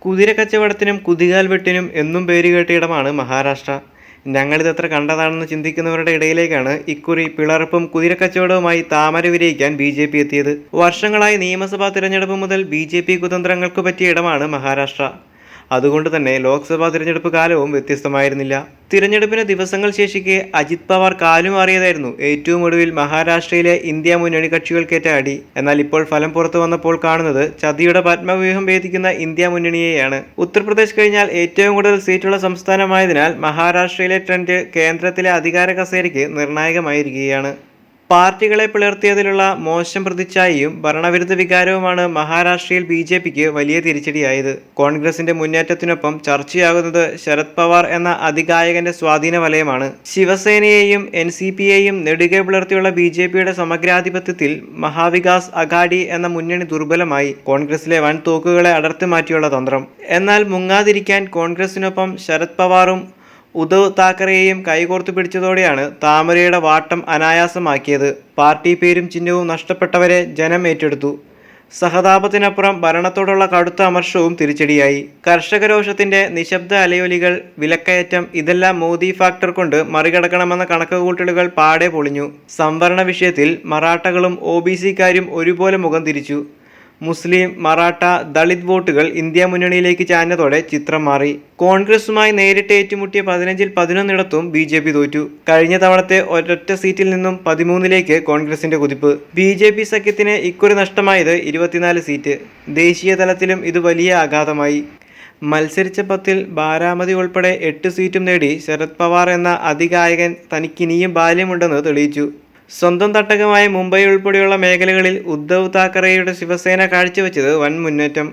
കുതിരക്കച്ചവടത്തിനും കുതികാൽ വെട്ടിനും എന്നും പേരുകേട്ട ഇടമാണ് മഹാരാഷ്ട്ര. ഞങ്ങളിതെത്ര കണ്ടതാണെന്ന് ചിന്തിക്കുന്നവരുടെ ഇടയിലേക്കാണ് ഇക്കുറി പിളർപ്പും കുതിരക്കച്ചവടവുമായി താമര വിരിയിക്കാൻ BJP എത്തിയത്. വർഷങ്ങളായി നിയമസഭാ തിരഞ്ഞെടുപ്പ് മുതൽ BJP കുതന്ത്രങ്ങൾക്ക് പറ്റിയ ഇടമാണ് മഹാരാഷ്ട്ര. അതുകൊണ്ട് തന്നെ ലോക്സഭാ തിരഞ്ഞെടുപ്പ് കാലവും വ്യത്യസ്തമായിരുന്നില്ല. തിരഞ്ഞെടുപ്പിന് ദിവസങ്ങൾ ശേഷിക്കെ അജിത് പവാർ കാലുമാറിയതായിരുന്നു ഏറ്റവും ഒടുവിൽ മഹാരാഷ്ട്രയിലെ ഇന്ത്യ മുന്നണി കക്ഷികൾക്കേറ്റ അടി. എന്നാൽ ഇപ്പോൾ ഫലം പുറത്തു വന്നപ്പോൾ കാണുന്നത് ചതിയുടെ പത്മവ്യൂഹം ഭേദിക്കുന്ന ഇന്ത്യ മുന്നണിയെയാണ്. ഉത്തർപ്രദേശ് കഴിഞ്ഞാൽ ഏറ്റവും കൂടുതൽ സീറ്റുള്ള സംസ്ഥാനമായതിനാൽ മഹാരാഷ്ട്രയിലെ ട്രെൻഡ് കേന്ദ്രത്തിലെ അധികാര കസേരയ്ക്ക് നിർണായകമായിരിക്കുകയാണ്. പാർട്ടികളെ പിളർത്തിയതിലുള്ള മോശം പ്രതിച്ഛായയും ഭരണവിരുദ്ധ വികാരവുമാണ് മഹാരാഷ്ട്രയിൽ BJPക്ക് വലിയ തിരിച്ചടിയായത്. കോൺഗ്രസിന്റെ മുന്നേറ്റത്തിനൊപ്പം ചർച്ചയാകുന്നത് ശരത് പവാർ എന്ന അതികായകന്റെ സ്വാധീന വലയമാണ്. ശിവസേനയെയും NCPയെയും നെടുകെ പിളർത്തിയുള്ള BJPയുടെ സമഗ്രാധിപത്യത്തിൽ മഹാവികാസ് അഘാഡി എന്ന മുന്നണി ദുർബലമായി. കോൺഗ്രസിലെ വൻ തോക്കുകളെ അടർത്തി മാറ്റിയുള്ള തന്ത്രം. എന്നാൽ മുങ്ങാതിരിക്കാൻ കോൺഗ്രസിനൊപ്പം ശരത് പവാറും ഉദ്ധവ് താക്കറെയും കൈകോർത്തു പിടിച്ചതോടെയാണ് താമരയുടെ വാട്ടം അനായാസമാക്കിയത്. പാർട്ടി പേരും ചിഹ്നവും നഷ്ടപ്പെട്ടവരെ ജനം ഏറ്റെടുത്തു. സഹതാപത്തിനപ്പുറം ഭരണത്തോടുള്ള കടുത്ത അമർഷവും തിരിച്ചടിയായി. കർഷകരോഷത്തിന്റെ നിശബ്ദ അലയൊലികൾ, വിലക്കയറ്റം, ഇതെല്ലാം മോദി ഫാക്ടർ കൊണ്ട് മറികടക്കണമെന്ന കണക്കുകൂട്ടലുകൾ പാടെ പൊളിഞ്ഞു. സംവരണ വിഷയത്തിൽ മറാഠകളും OBCക്കാരും ഒരുപോലെ മുഖം തിരിച്ചു. മുസ്ലിം, മറാഠ, ദളിത് വോട്ടുകൾ ഇന്ത്യ മുന്നണിയിലേക്ക് ചാഞ്ഞതോടെ ചിത്രം മാറി. കോൺഗ്രസുമായി നേരിട്ട് ഏറ്റുമുട്ടിയ 15-ൽ 11 BJP തോറ്റു. കഴിഞ്ഞ തവണത്തെ ഒരൊറ്റ സീറ്റിൽ നിന്നും 13ലേക്ക് കോൺഗ്രസിന്റെ കുതിപ്പ്. BJP സഖ്യത്തിന് ഇക്കുറി നഷ്ടമായത് 24 സീറ്റ്. ദേശീയ തലത്തിലും ഇത് വലിയ ആഘാതമായി. മത്സരിച്ച 10-ൽ ബാരാമതി ഉൾപ്പെടെ 8 സീറ്റും നേടി ശരത് പവാർ എന്ന അതികായകൻ തനിക്കിനിയും ബാല്യമുണ്ടെന്ന് തെളിയിച്ചു. സ്വന്തം തട്ടകമായ മുംബൈ ഉൾപ്പെടെയുള്ള മേഖലകളിൽ ഉദ്ധവ് താക്കറെയുടെ ശിവസേന കാഴ്ചവെച്ചത് വൻ മുന്നേറ്റം.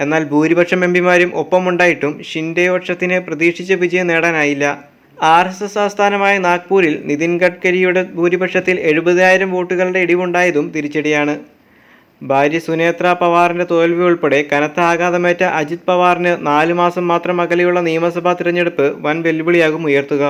എന്നാൽ ഭൂരിപക്ഷം MPമാരും ഒപ്പമുണ്ടായിട്ടും ഷിൻഡെ പക്ഷത്തിന് പ്രതീക്ഷിച്ച വിജയം നേടാനായില്ല. RSS ആസ്ഥാനമായ നാഗ്പൂരിൽ നിതിൻ ഗഡ്കരിയുടെ ഭൂരിപക്ഷത്തിൽ 70,000 വോട്ടുകളുടെ ഇടിവുണ്ടായതും തിരിച്ചടിയാണ്. ഭാര്യ സുനേത്ര പവാറിന്റെ തോൽവി ഉൾപ്പെടെ കനത്ത ആഘാതമേറ്റ അജിത് പവാറിന് 4 മാസം മാത്രം അകലെയുള്ള നിയമസഭാ തിരഞ്ഞെടുപ്പ് വൻ വെല്ലുവിളിയാകും ഉയർത്തുക.